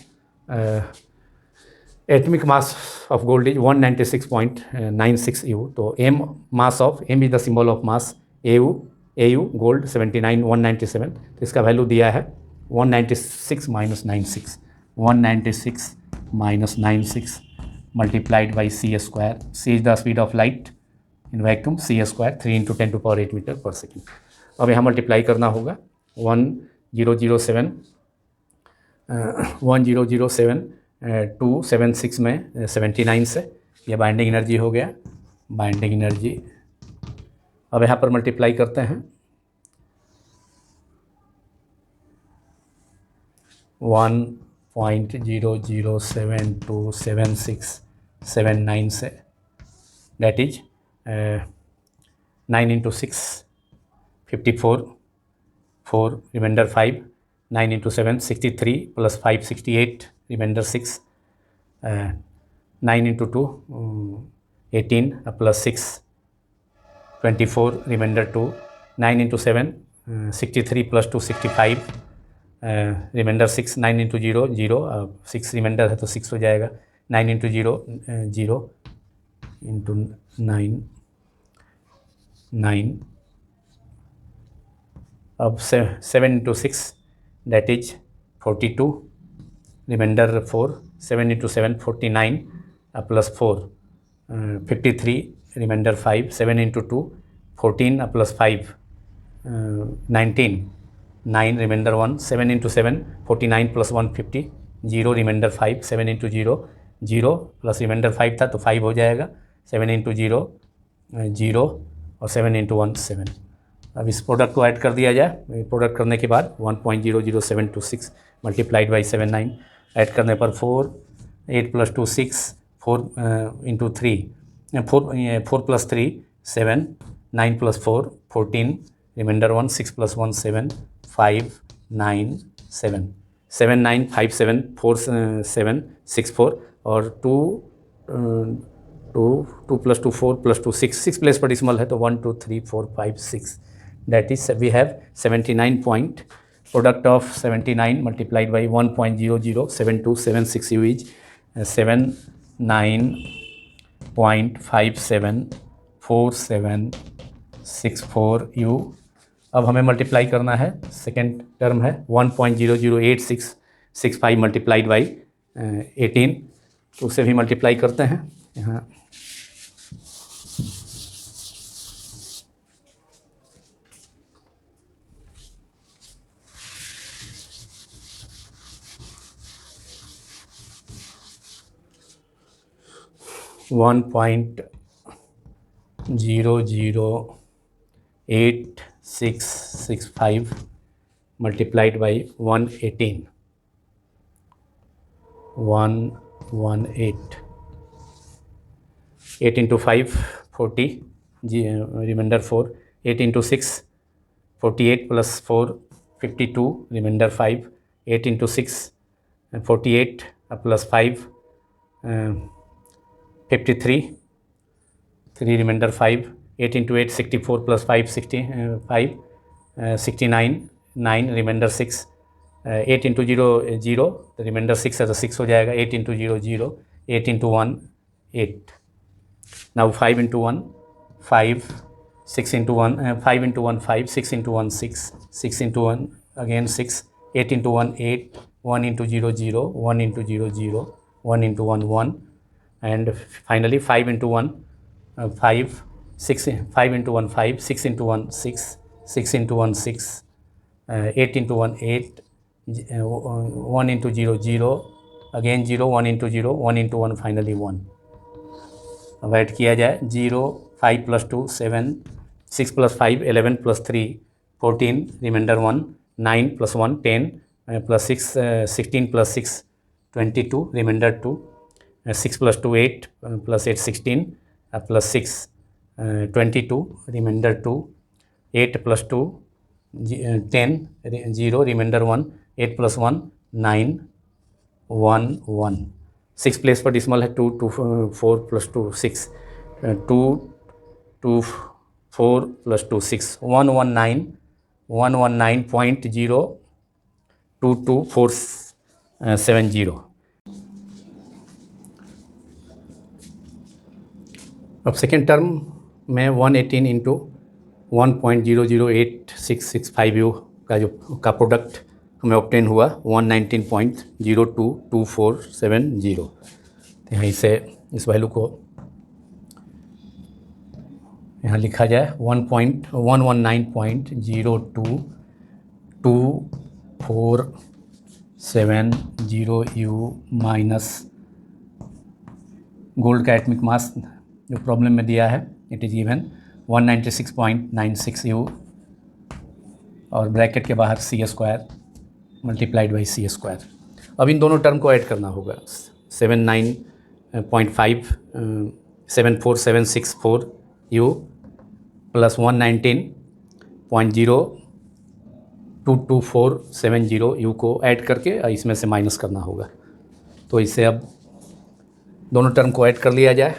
atomic mass of gold is 196.96 U. तो m mass of m is the symbol of mass Au gold 79,197. तो इसका value दिया है 196 minus 96, 196 minus 96 multiplied by c square. C is the speed of light in vacuum, c square 3 into 10 to power 8 meter per second. अब यहाँ multiply करना होगा 1007 276 में 79 से, यह बाइंडिंग एनर्जी हो गया. बाइंडिंग एनर्जी अब यहाँ पर मल्टीप्लाई करते हैं 1.00727679 से, that is 9 into 6 54, 4 remainder 5, 9 into 7 63 plus 5 68 remainder 6, 9 into 2 18 plus 6 24 remainder 2, 9 into 7 63 plus 2 65, reminder 6, 9 into 0 0, 6 reminder है तो 6 हो जाएगा. 9 इंटू 0 0 इंटू 9 9. अब 7 into 6 that is 42, remainder 4, 7 into 7 49 plus 4 53, remainder 5, 7 into 2 14 plus 5 19, 9 remainder 1, 7 into 7 49 plus 150, 0 remainder 5, 7 into 0 0 plus remainder 5 था तो 5 हो जाएगा. 7 into 0 0 और 7 इंटू 1 7. अब इस प्रोडक्ट को ऐड कर दिया जाए. प्रोडक्ट करने के बाद 1.00726 मल्टीप्लाइड बाई 79 ऐड करने पर 4 8 plus 2 6 4 into 3 4 plus 3 7 9 plus 4 14 remainder 1 6 plus 1 7 5 9 7 7 9 5 7 4 7 6 4 और 2 प्लस 2 4 प्लस 2 6 प्लेस पर डिसिमल है तो 1 2 3 4 5 6. That is we have 79 point. Product of 79 multiplied by 1.007276 U is 79.574764 U. अब हमें मल्टीप्लाई करना है. सेकेंड टर्म है 1.00865 मल्टीप्लाइड बाई 18, तो उसे भी मल्टीप्लाई करते हैं. यहाँ 1.00865 multiplied by 118, 118, 8 into 5 40, remainder 4, 8 into 6 48 plus 4 52, remainder 5, 8 into 6 48 plus 5 53, 3 remainder 5, 8 into 8 64 plus 5 69, 9 remainder 6, 8 into 0 0, तो रिमाइंडर 6 है तो 6 हो जाएगा, 8 into 0 0, 8 into 1 8, now 5 into 1 5, 6 into 1 5 into 1 5, 6 into 1 6, 6 into 1 again 6, 8 into 1 8, 1 into 0 0, 1 into 0 0, 1 into 1 1, and finally 5 into 1 5, 6 5 into 1 5, 6 into 1 6, 6 into 1 6, 8 into 1 8, 1 into 0 0, again 0, 1 into 0, 1 into 1 finally 1. अब add किया जाए 0 5 plus 2 7, 6 plus 5 11 plus 3 14, remainder 1, 9 plus 1 10, plus 6 16 plus 6 22, remainder 2, 6 plus 2 8, plus 8 16, plus 6 22, remainder 2, 8 plus 2 10, 0, remainder 1, 8 plus 1 9, 1 1, 6 place पर dismal है 2 2 4 plus 2 6, 2 2 4 plus 2 6, 119.0222470. अब second term में 118 into 1.008665 you का product हमें obtain हुआ 119.0222470. तो यहीं से इस वैल्यू को यहाँ लिखा जाए 119.0222470 यू माइनस गोल्ड का एटमिक मास जो प्रॉब्लम में दिया है इट इज़ गिवन 196.96 यू और ब्रैकेट के बाहर C square multiplied by C square. अब इन दोनों टर्म को ऐड करना होगा 79.5 74764 यू प्लस 119.0222470 यू को ऐड करके इसमें से माइनस करना होगा. तो इसे अब दोनों टर्म को ऐड कर लिया जाए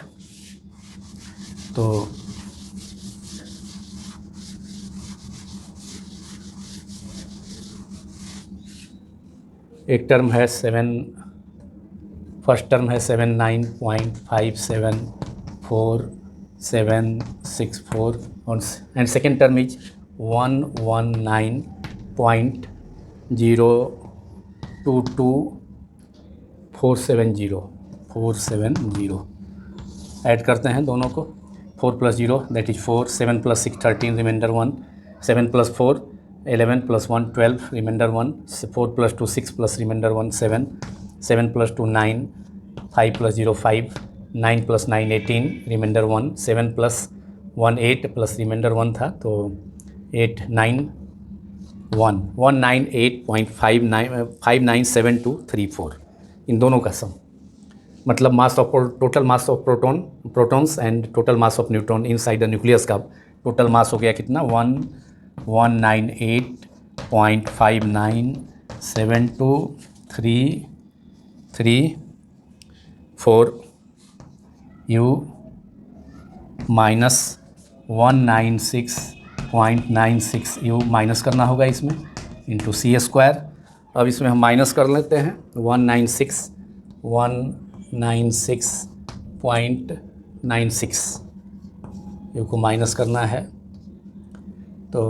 तो एक टर्म है फर्स्ट टर्म है 79.5744764 और and second term is 119.0222470. Add करते हैं दोनों को 4 plus 0 that is 4, 7 plus 6 13, remainder 1, 7 plus 4 11 plus 1 12, remainder 1, 4 plus 2 6 plus remainder 1 7, 7 plus 2 9, 5 plus 0 5, 9 plus 9 18, remainder 1, 7 plus 1 8 plus remainder 1 था तो 8 9 1 198.597234. इन दोनों का सम मतलब mass of total mass of protons and total mass of neutron inside the nucleus का total mass हो गया कितना 198.597234 you minus 196.96 you minus करना होगा इसमें इंटू सी स्क्वायर. अब इसमें हम माइनस कर लेते हैं 196.96 यू को माइनस करना है तो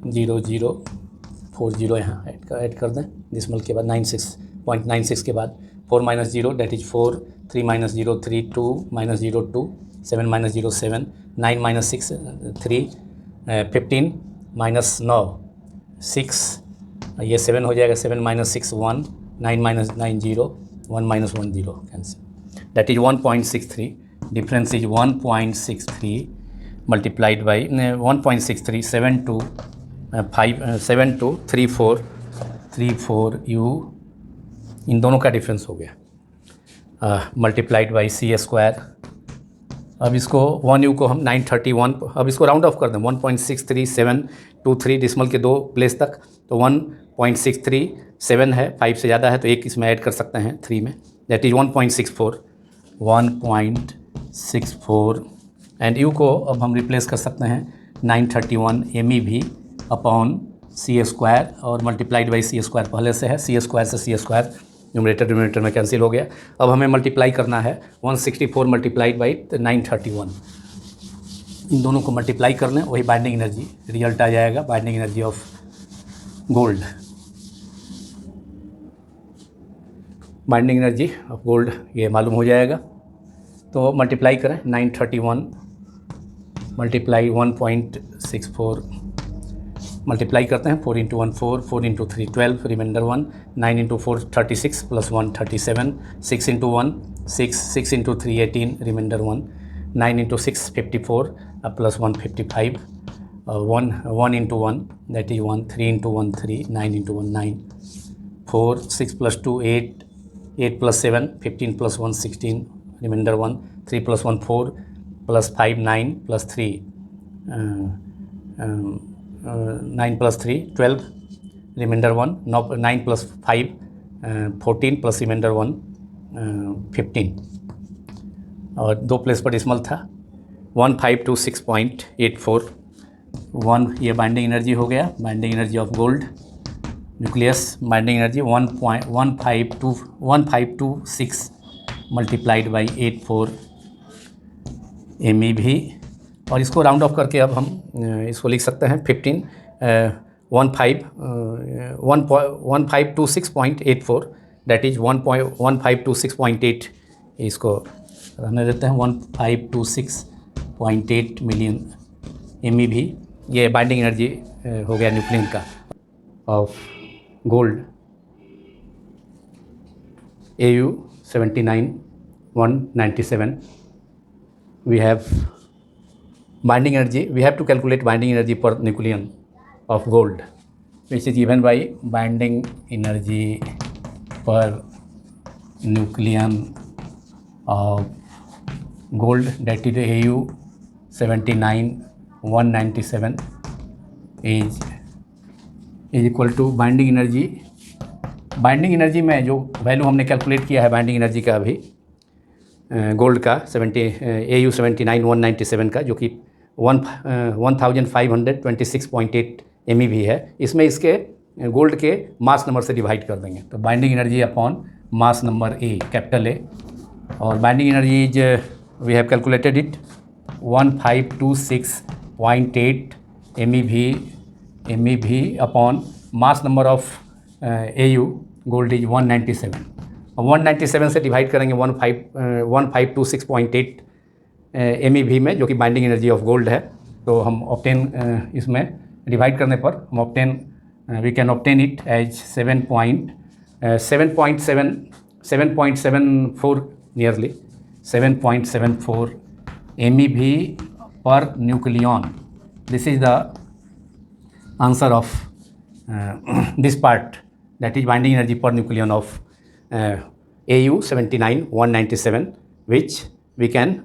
0040 यहाँ ऐड कर दें डिसमल के बाद 96.96 के बाद 4 minus 0 that is 4, 3 minus 0 3, 2 minus 0 2, 7 minus 0 7, 9 minus 6 3, 15 minus 9 6, ये 7 हो जाएगा 7 minus 6 1, 9 minus 9 0, 1 minus 1 0 cancel that is 1.63. Difference is 1.63 multiplied by 1.63 7234 U इन दोनों का डिफरेंस हो गया मल्टीप्लाइड बाई सी स्क्वायर. अब इसको 1 यू को हम 931, अब इसको राउंड ऑफ कर दें 1.63723 डिसमल के 2 प्लेस तक तो 1.637 है 5 से ज़्यादा है तो एक इसमें ऐड कर सकते हैं 3 में दैट इज 1.64 एंड यू को अब हम रिप्लेस कर सकते हैं 931 MEV अपॉन C² और मल्टीप्लाइड बाई C² पहले से है, C² से C² न्यूमरेटर डिनोमिनेटर में कैंसिल हो गया। अब हमें मल्टीप्लाई करना है 164 मल्टीप्लाइड बाई 931, इन दोनों को मल्टीप्लाई कर लें, वही बाइंडिंग एनर्जी रिजल्ट आ जाएगा, binding energy of gold. Binding energy of gold ये मालूम हो जाएगा। तो मल्टीप्लाई करें 931 मल्टीप्लाई 1.64, मल्टीप्लाई करते हैं 4 × 1 4, 4 × 3 12, remainder 1, 9 × 4 36 plus 1 37, 6 × 1 6, 6 × 3 18, remainder 1, 9 × 6 54 plus 1 55, 1 × 1 that is 1, 3 × 1 3, 9 × 1 9, 4 6 plus 2 8, 8 plus 7 15 plus 1 16, reminder 1, 3 plus 1 4 plus 5 9 plus 3 9 plus 3 12, remainder 1, 9 plus 5 14 plus remainder 1 15, और दो प्लेस पर डिसमल था। 1526.84 1 ये बाइंडिंग एनर्जी हो गया, binding energy of gold nucleus. Binding energy 1526 multiplied by 84 MEV, और इसको round of करके अब हम इसको लिख सकते हैं 1526.84 दैट इज 1526.8, इसको रहने देते हैं 1526.8 मिलियन MEV। ये बाइंडिंग एनर्जी हो गया न्यूक्लियन का of gold AU 79-197। we have binding energy, we have to calculate binding energy per nucleon of gold, which is given by binding energy per nucleon of gold, that is AU 79-197 is equal to binding energy में जो value हमने calculate किया है binding energy का अभी gold का AU 79-197 का, जो कि 1526.8 MEV है, इसमें इसके गोल्ड के मास नंबर से डिवाइड कर देंगे। तो binding energy upon mass number A, capital A, और binding energy is we have calculated it 1526.8 MEV upon mass number of AU gold is 197, और 197 से डिवाइड करेंगे 1526.8 MEV में, जो कि बाइंडिंग एनर्जी ऑफ गोल्ड है। तो हम ऑब्टेन इसमें डिवाइड करने पर हम we can obtain it as 7.74 nearly 7.74 MEV per nucleon. This is the answer of this part, that is binding energy per nucleon of AU 79-197, which we can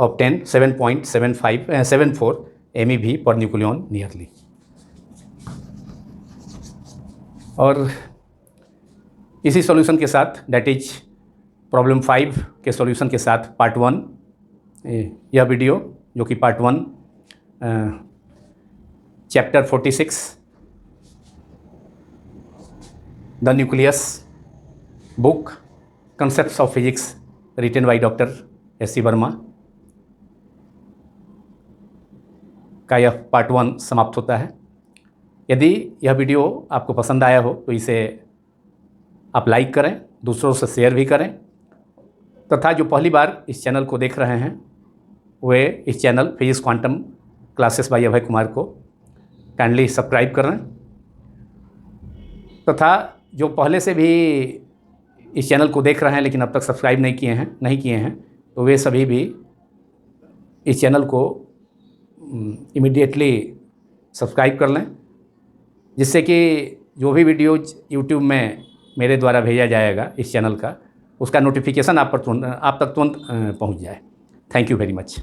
obtain 7.74 MEV per nucleon nearly। और इसी solution के साथ, that is problem 5 के solution के साथ part 1 यह video, जो कि part 1 chapter 46 the nucleus book concepts of physics written by doctor SC Varma का यह पार्ट 1 समाप्त होता है। यदि यह वीडियो आपको पसंद आया हो तो इसे आप लाइक करें, दूसरों से शेयर भी करें, तथा जो पहली बार इस चैनल को देख रहे हैं वे इस channel physics quantum classes by Abhay Kumar को काइंडली सब्सक्राइब करें, तथा जो पहले से भी इस चैनल को देख रहे हैं लेकिन अब तक सब्सक्राइब नहीं किए हैं तो वे सभी भी इस चैनल को इमीडिएटली सब्सक्राइब कर लें, जिससे कि जो भी वीडियोज यूट्यूब में मेरे द्वारा भेजा जाएगा इस चैनल का, उसका नोटिफिकेशन आप तक तुरंत पहुंच जाए। Thank you very much.